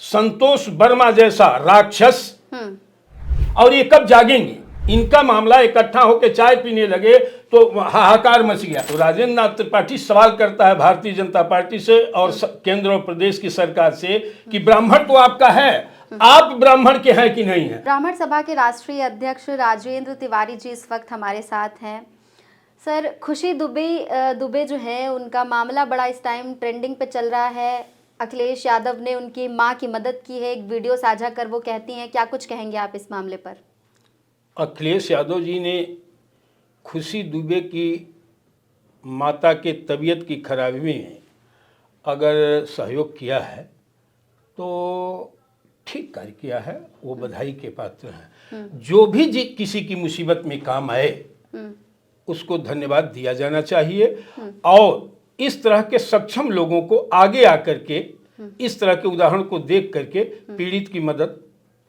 संतोष वर्मा जैसा राक्षस, और ये कब जागेंगे? इनका मामला इकट्ठा होकर चाय पीने लगे तो हाहाकार मच गया। तो राजेंद्र नाथ त्रिपाठी सवाल करता है भारतीय जनता पार्टी से और केंद्र और प्रदेश की सरकार से कि ब्राह्मण तो आपका है, आप ब्राह्मण के हैं कि नहीं है? ब्राह्मण सभा के राष्ट्रीय अध्यक्ष राजेंद्र तिवारी जी इस वक्त हमारे साथ हैं। सर, खुशी दुबे जो है, उनका मामला बड़ा इस टाइम ट्रेंडिंग पे चल रहा है। अखिलेश यादव ने उनकी मां की मदद की है, एक वीडियो साझा कर वो कहती हैं। क्या कुछ कहेंगे आप इस मामले पर? अखिलेश यादव जी ने खुशी दुबे की माता के तबीयत की खराबी में अगर सहयोग किया है तो ठीक कार्य किया है, वो बधाई के पात्र हैं। जो भी किसी की मुसीबत में काम आए उसको धन्यवाद दिया जाना चाहिए, और इस तरह के सक्षम लोगों को आगे आकर के इस तरह के उदाहरण को देख करके पीड़ित की मदद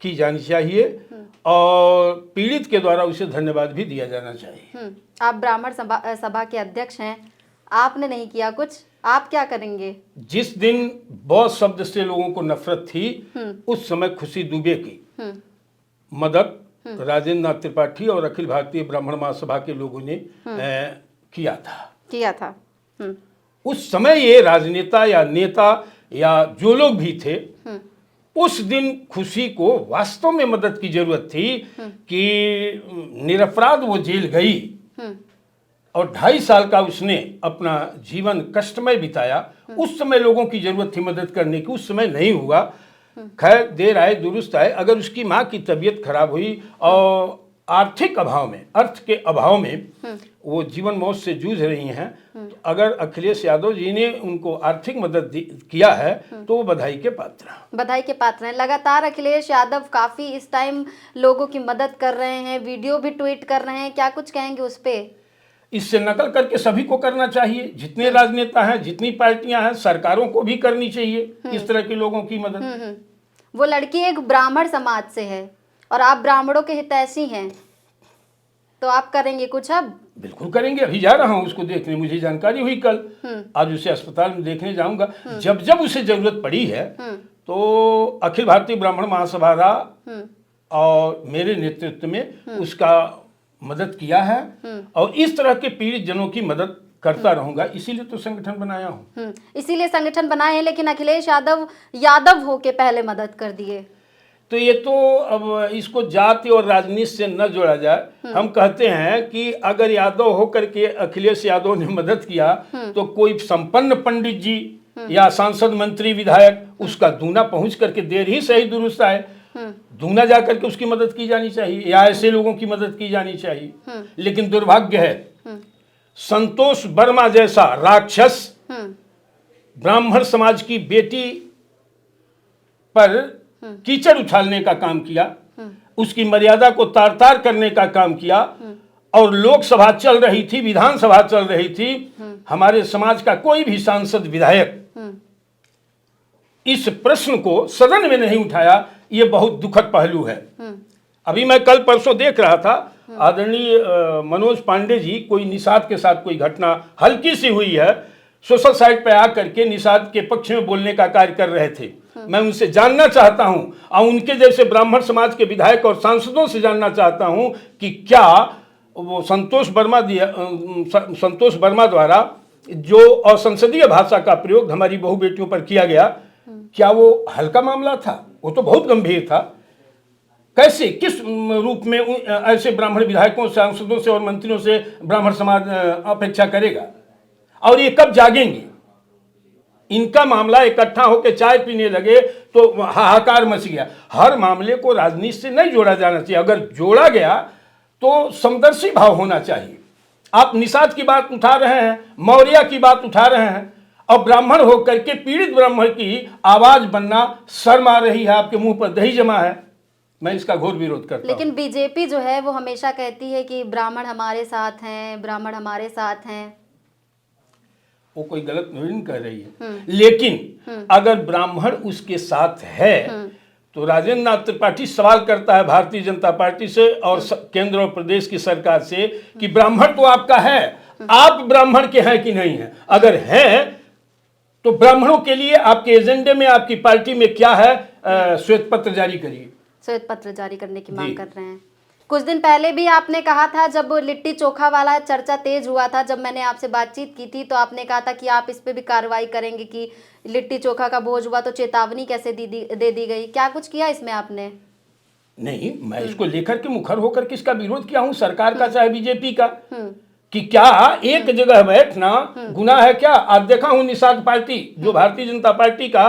की जानी चाहिए और पीड़ित के द्वारा उसे धन्यवाद भी दिया जाना चाहिए। आप ब्राह्मण सभा के अध्यक्ष हैं, आपने नहीं किया कुछ, आप क्या करेंगे? जिस दिन बॉस शब्द से लोगों को नफरत थी उस समय खुशी दुबे की मदद राजेंद्र नाथ त्रिपाठी और अखिल भारतीय ब्राह्मण महासभा के लोगों ने किया था। उस समय ये राजनेता या नेता या जो लोग भी थे, उस दिन खुशी को वास्तव में मदद की जरूरत थी कि निरपराध वो जेल गई और 2.5 साल का उसने अपना जीवन कष्टमय बिताया। उस समय लोगों की जरूरत थी मदद करने की, उस समय नहीं हुआ। खैर, देर आए दुरुस्त आए। अगर उसकी माँ की तबीयत खराब हुई और आर्थिक अभाव में, अर्थ के अभाव में वो जीवन मौत से जूझ रही हैं, तो अगर अखिलेश यादव जी ने उनको आर्थिक मदद किया है तो वो बधाई के पात्र हैं। लगातार अखिलेश यादव काफी इस टाइम लोगों की मदद कर रहे हैं, वीडियो भी ट्वीट कर रहे हैं। क्या कुछ कहेंगे उस पे? इससे नकल करके सभी को करना चाहिए। जितने राजनेता हैं, जितनी पार्टियां हैं, सरकारों को भी करनी चाहिए इस तरह के लोगों की मदद। वो लड़की एक ब्राह्मण समाज से है और आप ब्राह्मणों के हितैषी हैं, तो आप करेंगे कुछ? अब बिल्कुल करेंगे। अभी जा रहा हूँ उसको देखने, मुझे जानकारी हुई कल, आज उसे अस्पताल में देखने जाऊंगा। जब जब उसे जरूरत पड़ी है तो अखिल भारतीय ब्राह्मण महासभा और मेरे नेतृत्व में उसका मदद किया है और इस तरह के पीड़ित जनों की मदद करता रहूंगा। इसीलिए तो संगठन बनाया हूँ। इसीलिए संगठन बनाए हैं, लेकिन अखिलेश यादव होके पहले मदद कर दिए। तो ये तो अब इसको जाति और राजनीति से न जोड़ा जाए। हम कहते हैं कि अगर यादव होकर के अखिलेश यादव ने मदद किया तो कोई संपन्न पंडित जी या सांसद, मंत्री, विधायक उसका दूना पहुंच करके देर ही सही दुरुस्त आए, दूना जा करके उसकी मदद की जानी चाहिए या ऐसे लोगों की मदद की जानी चाहिए। लेकिन दुर्भाग्य है, संतोष वर्मा जैसा राक्षस ब्राह्मण समाज की बेटी पर कीचड़ उछालने का काम किया, उसकी मर्यादा को तार तार करने का काम किया, और लोकसभा चल रही थी, विधानसभा चल रही थी, हमारे समाज का कोई भी सांसद, विधायक इस प्रश्न को सदन में नहीं उठाया। ये बहुत दुखद पहलू है। अभी मैं कल परसों देख रहा था, आदरणीय मनोज पांडे जी कोई निषाद के साथ कोई घटना हल्की सी हुई है, सोशल साइट पे आकर के निषाद के पक्ष में बोलने का कार्य कर रहे थे। मैं उनसे जानना चाहता हूं और उनके जैसे ब्राह्मण समाज के विधायक और सांसदों से जानना चाहता हूं कि क्या वो संतोष वर्मा द्वारा जो असंसदीय भाषा का प्रयोग हमारी बहु बेटियों पर किया गया, क्या वो हल्का मामला था? वो तो बहुत गंभीर था। कैसे, किस रूप में ऐसे ब्राह्मण विधायकों, सांसदों से और मंत्रियों से ब्राह्मण समाज अपेक्षा करेगा? और ये कब जागेंगे? इनका मामला इकट्ठा होकर चाय पीने लगे तो हाहाकार मच गया। हर मामले को राजनीति से नहीं जोड़ा जाना चाहिए। अगर जोड़ा गया तो समदर्शी भाव होना चाहिए। आप निषाद की बात उठा रहे हैं, मौर्य की बात उठा रहे हैं, और ब्राह्मण होकर के पीड़ित ब्राह्मण की आवाज बनना शर्म आ रही है, आपके मुंह पर दही जमा है। मैं इसका घोर विरोध करता हूं। लेकिन बीजेपी जो है वो हमेशा कहती है कि ब्राह्मण हमारे साथ हैं, ब्राह्मण हमारे साथ हैं। वो कोई गलत नहीं कह रही है, लेकिन अगर ब्राह्मण उसके साथ है तो राजेंद्र नाथ त्रिपाठी सवाल करता है भारतीय जनता पार्टी से और केंद्र और प्रदेश की सरकार से कि ब्राह्मण तो आपका है, आप ब्राह्मण के हैं कि नहीं है? अगर हैं तो ब्राह्मणों के लिए आपके एजेंडे में, आपकी पार्टी में क्या है, श्वेत पत्र जारी करिए। श्वेत पत्र जारी करने की मांग जी। कर रहे हैं। कुछ दिन पहले भी आपने कहा था, जब लिट्टी चोखा वाला चर्चा तेज हुआ था, जब मैंने आपसे बातचीत की थी, तो आपने कहा था कि आप इस पे भी कार्रवाई करेंगे कि लिट्टी चोखा का भोज हुआ तो चेतावनी कैसे दे दी गई। क्या कुछ किया इसमें आपने? नहीं, मैं इसको लेकर के मुखर होकर किसका विरोध किया हूं, सरकार का चाहे बीजेपी का, कि क्या एक जगह बैठना गुनाह है क्या। आज देखा हूं निषाद पार्टी, जो भारतीय जनता पार्टी का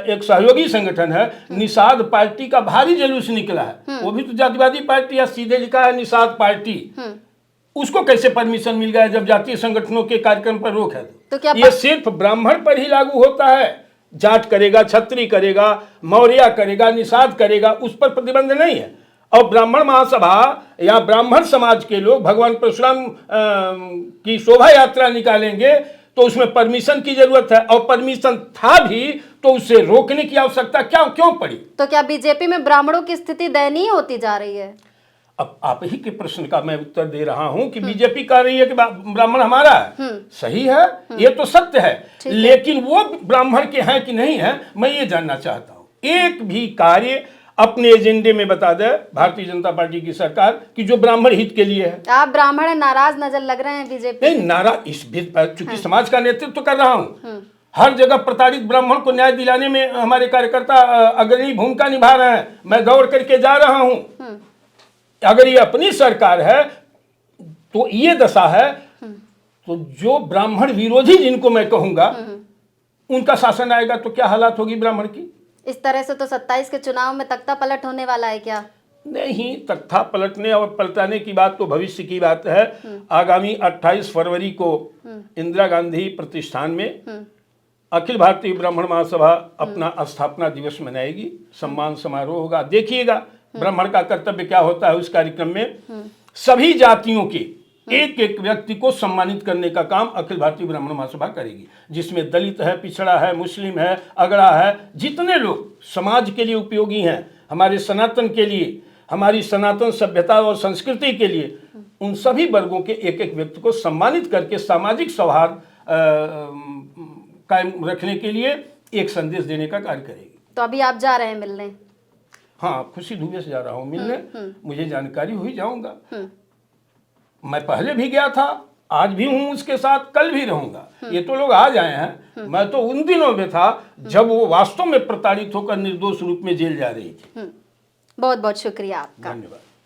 एक सहयोगी संगठन है, निषाद पार्टी का भारी जुलूस निकला है। वो भी तो जातिवादी पार्टी है, सीधे लिखा है निषाद पार्टी। उसको कैसे परमिशन मिल गया जब जातीय संगठनों के कार्यक्रम पर रोक है? तो क्या ये सिर्फ ब्राह्मण पर ही लागू होता है। जाट करेगा, क्षत्रिय करेगा, मौर्य करेगा, निषाद करेगा, उस पर प्रतिबंध नहीं है। और ब्राह्मण महासभा या ब्राह्मण समाज के लोग भगवान परशुराम की शोभा यात्रा निकालेंगे तो उसमें परमिशन की जरूरत है, और परमिशन था भी तो उसे रोकने की आवश्यकता क्यों पड़ी? तो क्या बीजेपी में ब्राह्मणों की स्थिति दयनीय होती जा रही है? अब आप ही के प्रश्न का मैं उत्तर दे रहा हूं कि बीजेपी कह रही है कि ब्राह्मण हमारा है, सही है, ये तो सत्य है, लेकिन वो ब्राह्मण के हैं कि नहीं है, मैं ये जानना चाहता हूं। एक भी कार्य अपने एजेंडे में बता दे भारतीय जनता पार्टी की सरकार कि जो ब्राह्मण हित के लिए है। आप ब्राह्मण नाराज नजर लग रहे हैं बीजेपी? नहीं, नाराज इस चूंकि समाज का नेतृत्व कर रहा हूं, हर जगह प्रताड़ित ब्राह्मण को न्याय दिलाने में हमारे कार्यकर्ता अग्रणी भूमिका निभा रहे हैं, मैं दौड़ करके जा रहा हूं। अगर ये अपनी सरकार है तो ये दशा है, तो जो ब्राह्मण विरोधी जिनको मैं कहूंगा उनका शासन आएगा तो क्या हालात होगी ब्राह्मण की? इस तरह से तो 27 के चुनाव में तख्ता पलट होने वाला है क्या? नहीं, तख्ता पलटने और पलटाने की बात तो भविष्य की बात है। आगामी 28 फरवरी को इंदिरा गांधी प्रतिष्ठान में अखिल भारतीय ब्राह्मण महासभा अपना स्थापना दिवस मनाएगी, सम्मान समारोह होगा। देखिएगा ब्राह्मण का कर्तव्य क्या होता है उस कार्यक्रम में। सभी जातियों के एक एक व्यक्ति को सम्मानित करने का काम अखिल भारतीय ब्राह्मण महासभा करेगी, जिसमें दलित है, पिछड़ा है, मुस्लिम है, अगड़ा है, जितने लोग समाज के लिए उपयोगी हैं, हमारे सनातन के लिए, हमारी सनातन सभ्यता और संस्कृति के लिए, उन सभी वर्गों के एक एक व्यक्ति को सम्मानित करके सामाजिक सौहार्द कायम रखने के लिए एक संदेश देने का कार्य करेगी। तो अभी आप जा रहे हैं मिलने? हाँ, खुशी दुबे से जा रहा हूँ मिलने। मुझे जानकारी हुई, जाऊंगा। मैं पहले भी गया था, आज भी हूँ उसके साथ, कल भी रहूंगा। ये तो लोग आ जाए हैं, मैं तो उन दिनों में था जब वो वास्तव में प्रताड़ित होकर निर्दोष रूप में जेल जा रही थी। बहुत बहुत शुक्रिया आपका। धन्यवाद।